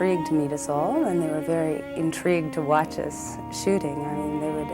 Intrigued to meet us all, and they were very intrigued to watch us shooting. I mean, they would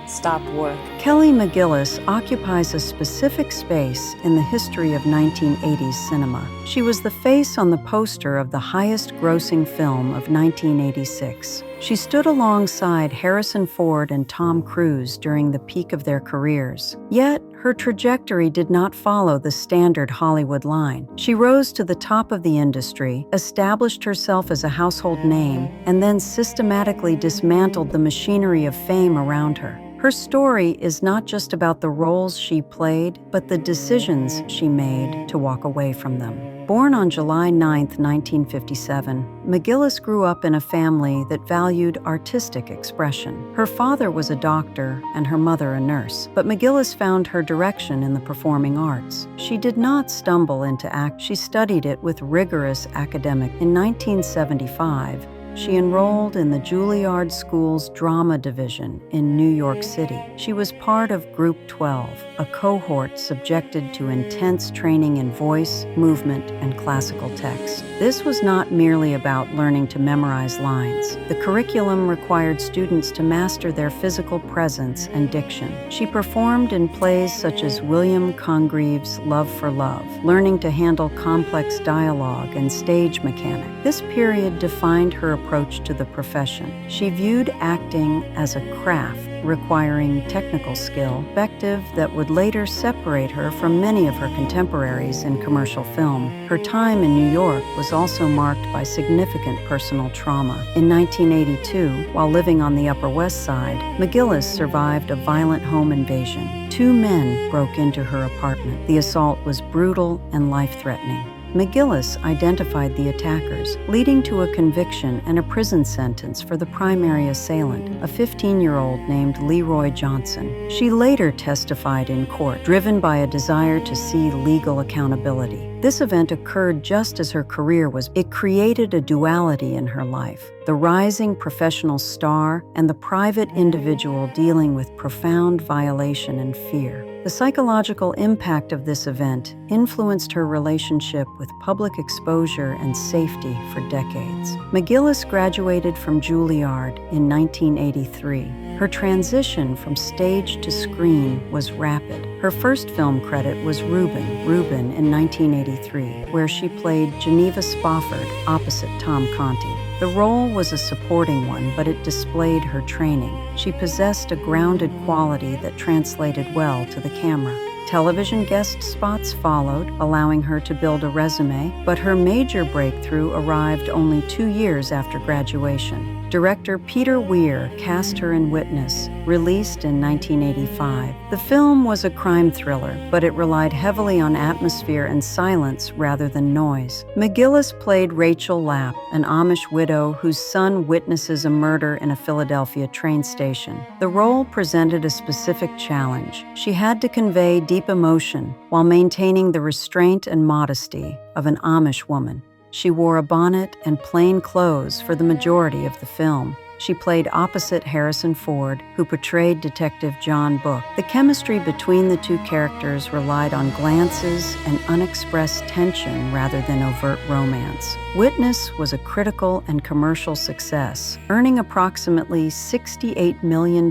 stop work. Kelly McGillis occupies a specific space in the history of 1980s cinema. She was the face on the poster of the highest-grossing film of 1986. She stood alongside Harrison Ford and Tom Cruise during the peak of their careers. Yet, her trajectory did not follow the standard Hollywood line. She rose to the top of the industry, established herself as a household name, and then systematically dismantled the machinery of fame around her. Her story is not just about the roles she played, but the decisions she made to walk away from them. Born on July 9, 1957, McGillis grew up in a family that valued artistic expression. Her father was a doctor and her mother a nurse, but McGillis found her direction in the performing arts. She did not stumble into act. She studied it with rigorous academic. In 1975, she enrolled in the Juilliard School's drama division in New York City. She was part of Group 12, a cohort subjected to intense training in voice, movement, and classical text. This was not merely about learning to memorize lines. The curriculum required students to master their physical presence and diction. She performed in plays such as William Congreve's Love for Love, learning to handle complex dialogue and stage mechanics. This period defined her approach to the profession. She viewed acting as a craft requiring technical skill, perspective that would later separate her from many of her contemporaries in commercial film. Her time in New York was also marked by significant personal trauma. In 1982, while living on the Upper West Side, McGillis survived a violent home invasion. Two men broke into her apartment. The assault was brutal and life-threatening. McGillis identified the attackers, leading to a conviction and a prison sentence for the primary assailant, a 15-year-old named Leroy Johnson. She later testified in court, driven by a desire to see legal accountability. This event occurred just as her career was. It created a duality in her life: the rising professional star and the private individual dealing with profound violation and fear. The psychological impact of this event influenced her relationship with public exposure and safety for decades. McGillis graduated from Juilliard in 1983. Her transition from stage to screen was rapid. Her first film credit was Reuben in 1983, where she played Geneva Spofford opposite Tom Conti. The role was a supporting one, but it displayed her training. She possessed a grounded quality that translated well to the camera. Television guest spots followed, allowing her to build a resume, but her major breakthrough arrived only 2 years after graduation. Director Peter Weir cast her in Witness, released in 1985. The film was a crime thriller, but it relied heavily on atmosphere and silence rather than noise. McGillis played Rachel Lapp, an Amish widow whose son witnesses a murder in a Philadelphia train station. The role presented a specific challenge. She had to convey deep emotion while maintaining the restraint and modesty of an Amish woman. She wore a bonnet and plain clothes for the majority of the film. She played opposite Harrison Ford, who portrayed Detective John Book. The chemistry between the two characters relied on glances and unexpressed tension rather than overt romance. Witness was a critical and commercial success, earning approximately $68 million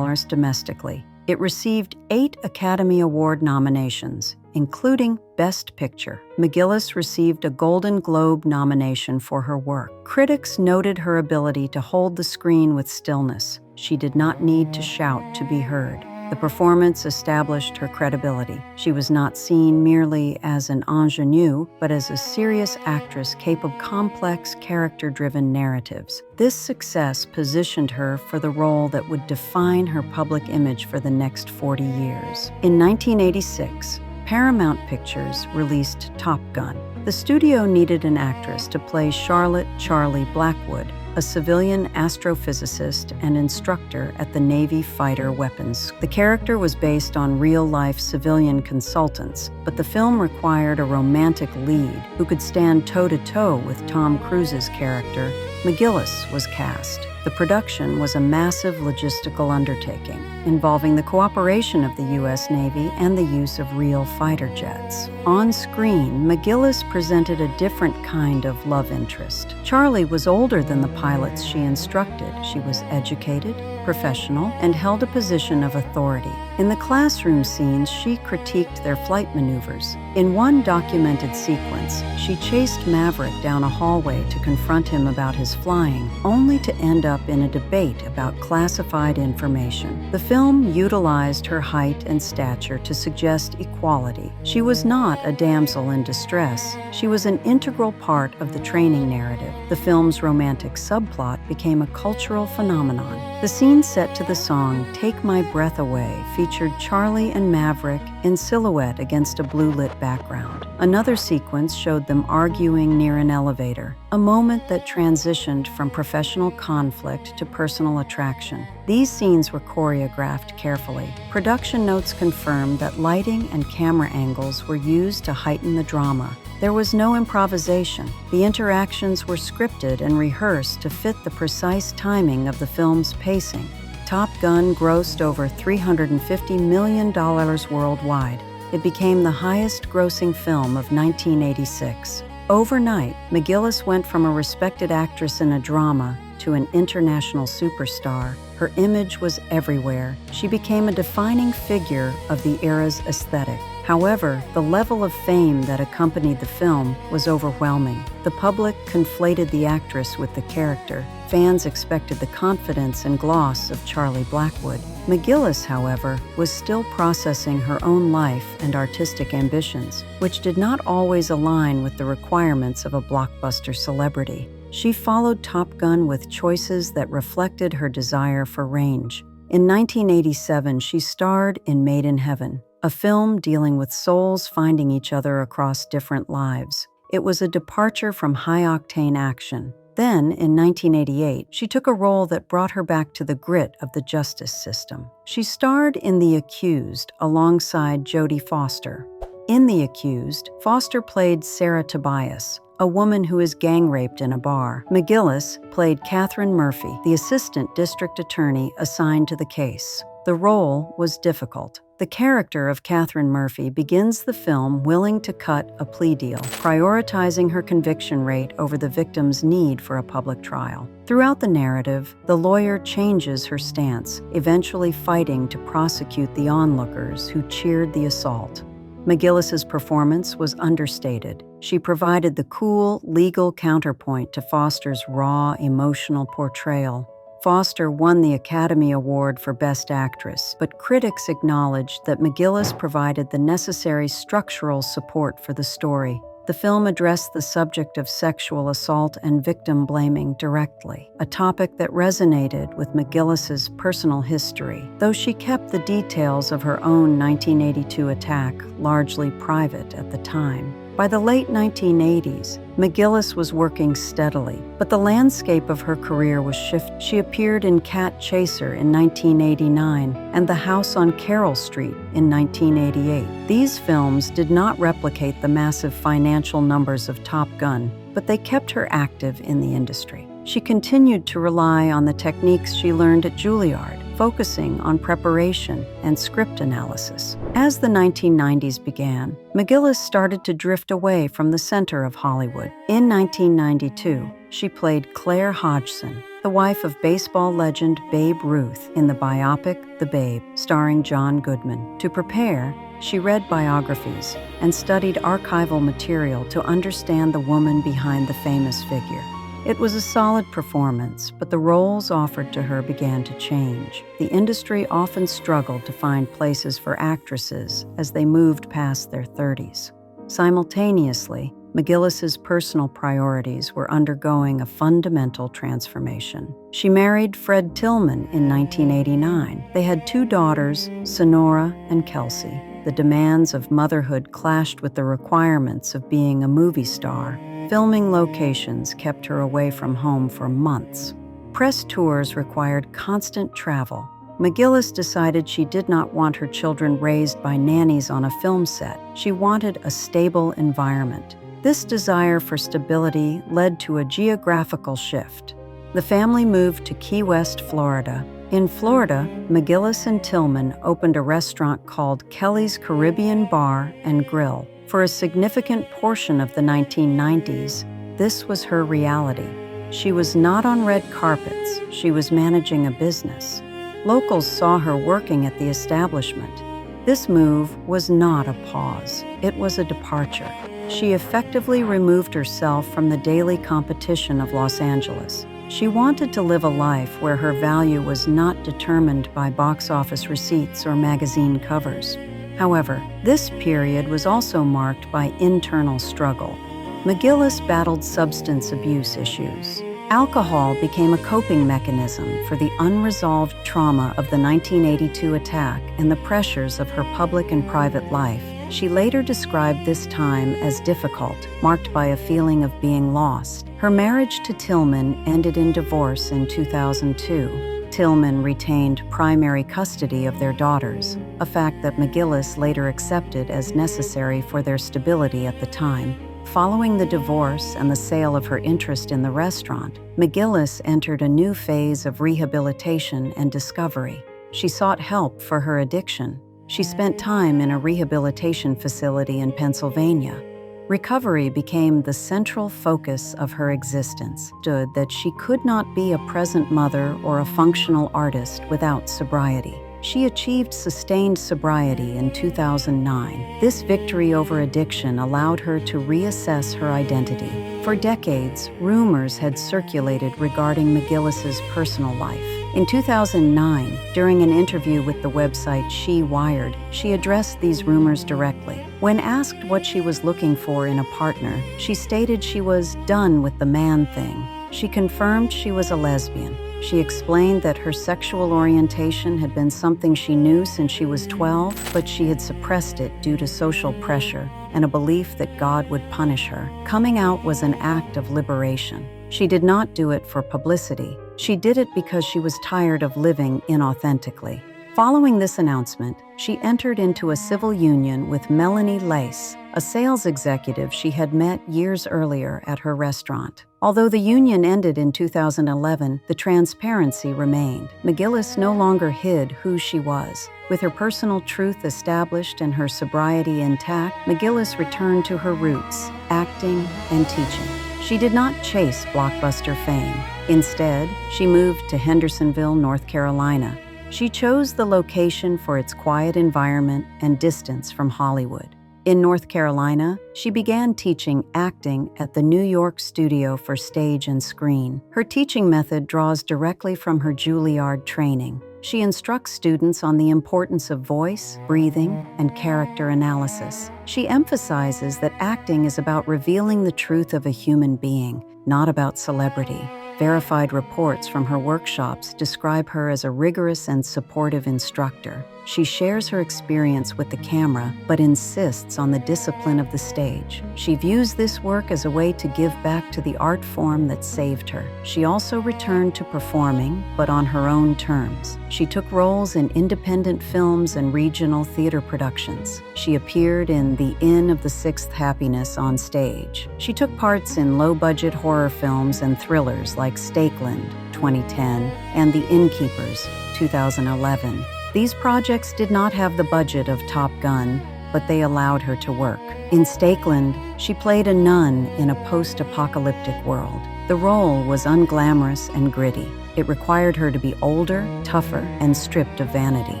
domestically. It received 8 Academy Award nominations, including Best Picture. McGillis received a Golden Globe nomination for her work. Critics noted her ability to hold the screen with stillness. She did not need to shout to be heard. The performance established her credibility. She was not seen merely as an ingenue, but as a serious actress capable of complex, character-driven narratives. This success positioned her for the role that would define her public image for the next 40 years. In 1986, Paramount Pictures released Top Gun. The studio needed an actress to play Charlotte Charlie Blackwood, a civilian astrophysicist and instructor at the Navy Fighter Weapons. The character was based on real-life civilian consultants, but the film required a romantic lead who could stand toe-to-toe with Tom Cruise's character. McGillis was cast. The production was a massive logistical undertaking, involving the cooperation of the U.S. Navy and the use of real fighter jets. On screen, McGillis presented a different kind of love interest. Charlie was older than the pilots she instructed. She was educated, professional, and held a position of authority. In the classroom scenes, she critiqued their flight maneuvers. In one documented sequence, she chased Maverick down a hallway to confront him about his flying, only to end up in a debate about classified information. The film utilized her height and stature to suggest equality. She was not a damsel in distress. She was an integral part of the training narrative. The film's romantic subplot became a cultural phenomenon. The scene set to the song "Take My Breath Away" featured Charlie and Maverick in silhouette against a blue-lit background. Another sequence showed them arguing near an elevator, a moment that transitioned from professional conflict to personal attraction. These scenes were choreographed carefully. Production notes confirmed that lighting and camera angles were used to heighten the drama. There was no improvisation. The interactions were scripted and rehearsed to fit the precise timing of the film's pacing. Top Gun grossed over $350 million worldwide. It became the highest-grossing film of 1986. Overnight, McGillis went from a respected actress in a drama to an international superstar. Her image was everywhere. She became a defining figure of the era's aesthetic. However, the level of fame that accompanied the film was overwhelming. The public conflated the actress with the character. Fans expected the confidence and gloss of Charlie Blackwood. McGillis, however, was still processing her own life and artistic ambitions, which did not always align with the requirements of a blockbuster celebrity. She followed Top Gun with choices that reflected her desire for range. In 1987, she starred in Made in Heaven, a film dealing with souls finding each other across different lives. It was a departure from high-octane action. Then, in 1988, she took a role that brought her back to the grit of the justice system. She starred in The Accused alongside Jodie Foster. In The Accused, Foster played Sarah Tobias, a woman who is gang-raped in a bar. McGillis played Catherine Murphy, the assistant district attorney assigned to the case. The role was difficult. The character of Catherine Murphy begins the film willing to cut a plea deal, prioritizing her conviction rate over the victim's need for a public trial. Throughout the narrative, the lawyer changes her stance, eventually fighting to prosecute the onlookers who cheered the assault. McGillis's performance was understated. She provided the cool, legal counterpoint to Foster's raw, emotional portrayal. Foster won the Academy Award for Best Actress, but critics acknowledged that McGillis provided the necessary structural support for the story. The film addressed the subject of sexual assault and victim blaming directly, a topic that resonated with McGillis's personal history, though she kept the details of her own 1982 attack largely private at the time. By the late 1980s, McGillis was working steadily, but the landscape of her career was shifting. She appeared in Cat Chaser in 1989 and The House on Carroll Street in 1988. These films did not replicate the massive financial numbers of Top Gun, but they kept her active in the industry. She continued to rely on the techniques she learned at Juilliard, focusing on preparation and script analysis. As the 1990s began, McGillis started to drift away from the center of Hollywood. In 1992, she played Claire Hodgson, the wife of baseball legend Babe Ruth, in the biopic The Babe, starring John Goodman. To prepare, she read biographies and studied archival material to understand the woman behind the famous figure. It was a solid performance, but the roles offered to her began to change. The industry often struggled to find places for actresses as they moved past their 30s. Simultaneously, McGillis's personal priorities were undergoing a fundamental transformation. She married Fred Tillman in 1989. They had 2 daughters, Sonora and Kelsey. The demands of motherhood clashed with the requirements of being a movie star. Filming locations kept her away from home for months. Press tours required constant travel. McGillis decided she did not want her children raised by nannies on a film set. She wanted a stable environment. This desire for stability led to a geographical shift. The family moved to Key West, Florida. In Florida, McGillis and Tillman opened a restaurant called Kelly's Caribbean Bar and Grill. For a significant portion of the 1990s, this was her reality. She was not on red carpets, she was managing a business. Locals saw her working at the establishment. This move was not a pause, it was a departure. She effectively removed herself from the daily competition of Los Angeles. She wanted to live a life where her value was not determined by box office receipts or magazine covers. However, this period was also marked by internal struggle. McGillis battled substance abuse issues. Alcohol became a coping mechanism for the unresolved trauma of the 1982 attack and the pressures of her public and private life. She later described this time as difficult, marked by a feeling of being lost. Her marriage to Tillman ended in divorce in 2002. Tillman retained primary custody of their daughters, a fact that McGillis later accepted as necessary for their stability at the time. Following the divorce and the sale of her interest in the restaurant, McGillis entered a new phase of rehabilitation and discovery. She sought help for her addiction. She spent time in a rehabilitation facility in Pennsylvania. Recovery became the central focus of her existence. Stood that she could not be a present mother or a functional artist without sobriety. She achieved sustained sobriety in 2009. This victory over addiction allowed her to reassess her identity. For decades, rumors had circulated regarding McGillis's personal life. In 2009, during an interview with the website She Wired, she addressed these rumors directly. When asked what she was looking for in a partner, she stated she was done with the man thing. She confirmed she was a lesbian. She explained that her sexual orientation had been something she knew since she was 12, but she had suppressed it due to social pressure and a belief that God would punish her. Coming out was an act of liberation. She did not do it for publicity. She did it because she was tired of living inauthentically. Following this announcement, she entered into a civil union with Melanie Lace, a sales executive she had met years earlier at her restaurant. Although the union ended in 2011, the transparency remained. McGillis no longer hid who she was. With her personal truth established and her sobriety intact, McGillis returned to her roots, acting and teaching. She did not chase blockbuster fame. Instead, she moved to Hendersonville, North Carolina. She chose the location for its quiet environment and distance from Hollywood. In North Carolina, she began teaching acting at the New York Studio for Stage and Screen. Her teaching method draws directly from her Juilliard training. She instructs students on the importance of voice, breathing, and character analysis. She emphasizes that acting is about revealing the truth of a human being, not about celebrity. Verified reports from her workshops describe her as a rigorous and supportive instructor. She shares her experience with the camera, but insists on the discipline of the stage. She views this work as a way to give back to the art form that saved her. She also returned to performing, but on her own terms. She took roles in independent films and regional theater productions. She appeared in The Inn of the Sixth Happiness on stage. She took parts in low-budget horror films and thrillers like Stakeland, 2010, and The Innkeepers, 2011. These projects did not have the budget of Top Gun, but they allowed her to work. In Stakeland, she played a nun in a post-apocalyptic world. The role was unglamorous and gritty. It required her to be older, tougher, and stripped of vanity.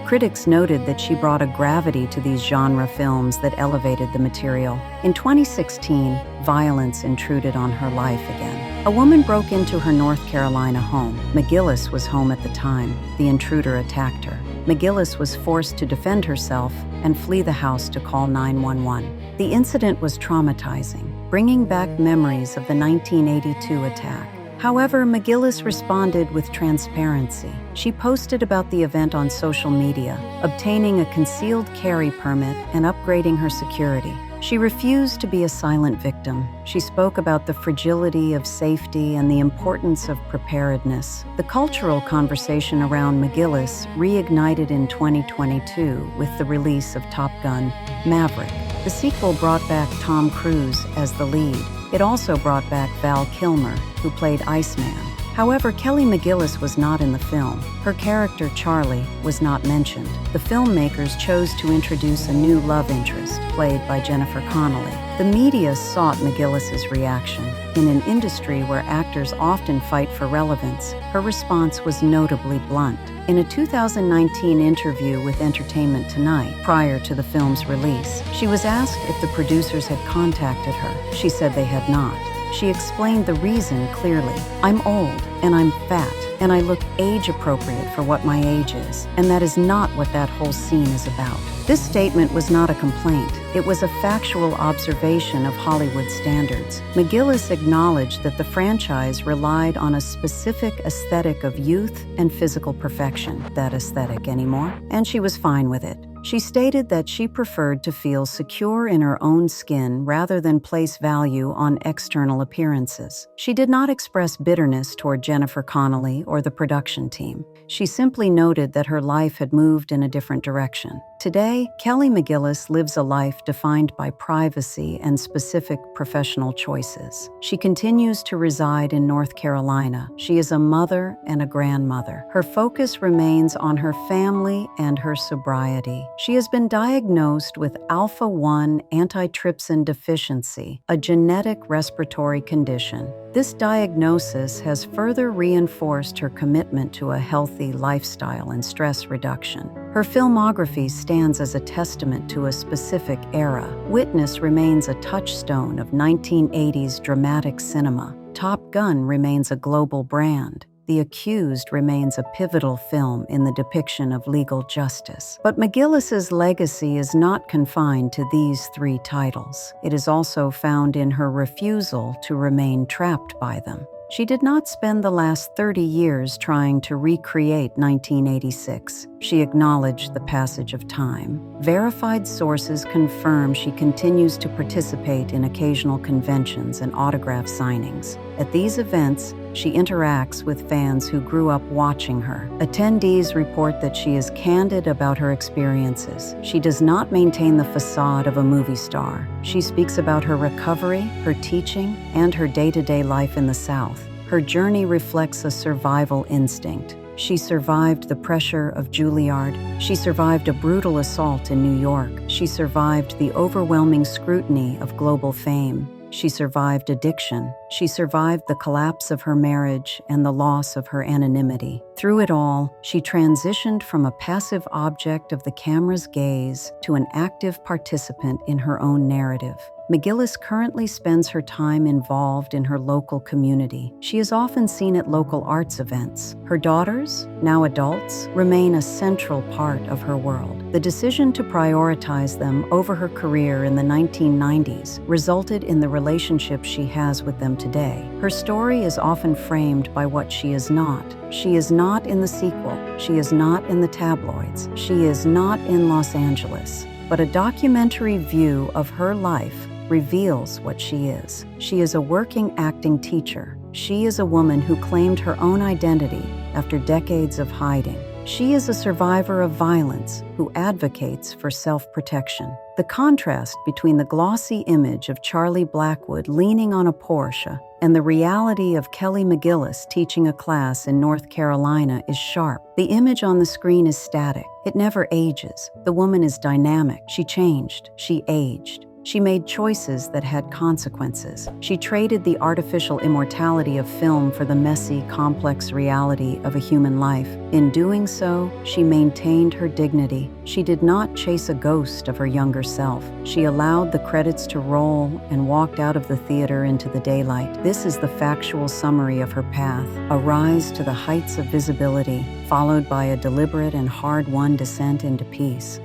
Critics noted that she brought a gravity to these genre films that elevated the material. In 2016, violence intruded on her life again. A woman broke into her North Carolina home. McGillis was home at the time. The intruder attacked her. McGillis was forced to defend herself and flee the house to call 911. The incident was traumatizing, bringing back memories of the 1982 attack. However, McGillis responded with transparency. She posted about the event on social media, obtaining a concealed carry permit and upgrading her security. She refused to be a silent victim. She spoke about the fragility of safety and the importance of preparedness. The cultural conversation around McGillis reignited in 2022 with the release of Top Gun: Maverick. The sequel brought back Tom Cruise as the lead. It also brought back Val Kilmer, who played Iceman. However, Kelly McGillis was not in the film. Her character, Charlie, was not mentioned. The filmmakers chose to introduce a new love interest, played by Jennifer Connelly. The media sought McGillis's reaction. In an industry where actors often fight for relevance, her response was notably blunt. In a 2019 interview with Entertainment Tonight, prior to the film's release, she was asked if the producers had contacted her. She said they had not. She explained the reason clearly. "I'm old, and I'm fat, and I look age-appropriate for what my age is, and that is not what that whole scene is about." This statement was not a complaint. It was a factual observation of Hollywood standards. McGillis acknowledged that the franchise relied on a specific aesthetic of youth and physical perfection. That aesthetic anymore? And she was fine with it. She stated that she preferred to feel secure in her own skin rather than place value on external appearances. She did not express bitterness toward Jennifer Connelly or the production team. She simply noted that her life had moved in a different direction. Today, Kelly McGillis lives a life defined by privacy and specific professional choices. She continues to reside in North Carolina. She is a mother and a grandmother. Her focus remains on her family and her sobriety. She has been diagnosed with alpha-1 antitrypsin deficiency, a genetic respiratory condition. This diagnosis has further reinforced her commitment to a healthy lifestyle and stress reduction. Her filmography stands as a testament to a specific era. Witness remains a touchstone of 1980s dramatic cinema. Top Gun remains a global brand. The Accused remains a pivotal film in the depiction of legal justice. But McGillis's legacy is not confined to these three titles. It is also found in her refusal to remain trapped by them. She did not spend the last 30 years trying to recreate 1986. She acknowledged the passage of time. Verified sources confirm she continues to participate in occasional conventions and autograph signings. At these events, she interacts with fans who grew up watching her. Attendees report that she is candid about her experiences. She does not maintain the facade of a movie star. She speaks about her recovery, her teaching, and her day-to-day life in the South. Her journey reflects a survival instinct. She survived the pressure of Juilliard. She survived a brutal assault in New York. She survived the overwhelming scrutiny of global fame. She survived addiction. She survived the collapse of her marriage and the loss of her anonymity. Through it all, she transitioned from a passive object of the camera's gaze to an active participant in her own narrative. McGillis currently spends her time involved in her local community. She is often seen at local arts events. Her daughters, now adults, remain a central part of her world. The decision to prioritize them over her career in the 1990s resulted in the relationship she has with them today. Her story is often framed by what she is not. She is not in the sequel. She is not in the tabloids. She is not in Los Angeles. But a documentary view of her life reveals what she is. She is a working acting teacher. She is a woman who claimed her own identity after decades of hiding. She is a survivor of violence who advocates for self-protection. The contrast between the glossy image of Charlie Blackwood leaning on a Porsche and the reality of Kelly McGillis teaching a class in North Carolina is sharp. The image on the screen is static. It never ages. The woman is dynamic. She changed. She aged. She made choices that had consequences. She traded the artificial immortality of film for the messy, complex reality of a human life. In doing so, she maintained her dignity. She did not chase a ghost of her younger self. She allowed the credits to roll and walked out of the theater into the daylight. This is the factual summary of her path: a rise to the heights of visibility, followed by a deliberate and hard-won descent into peace.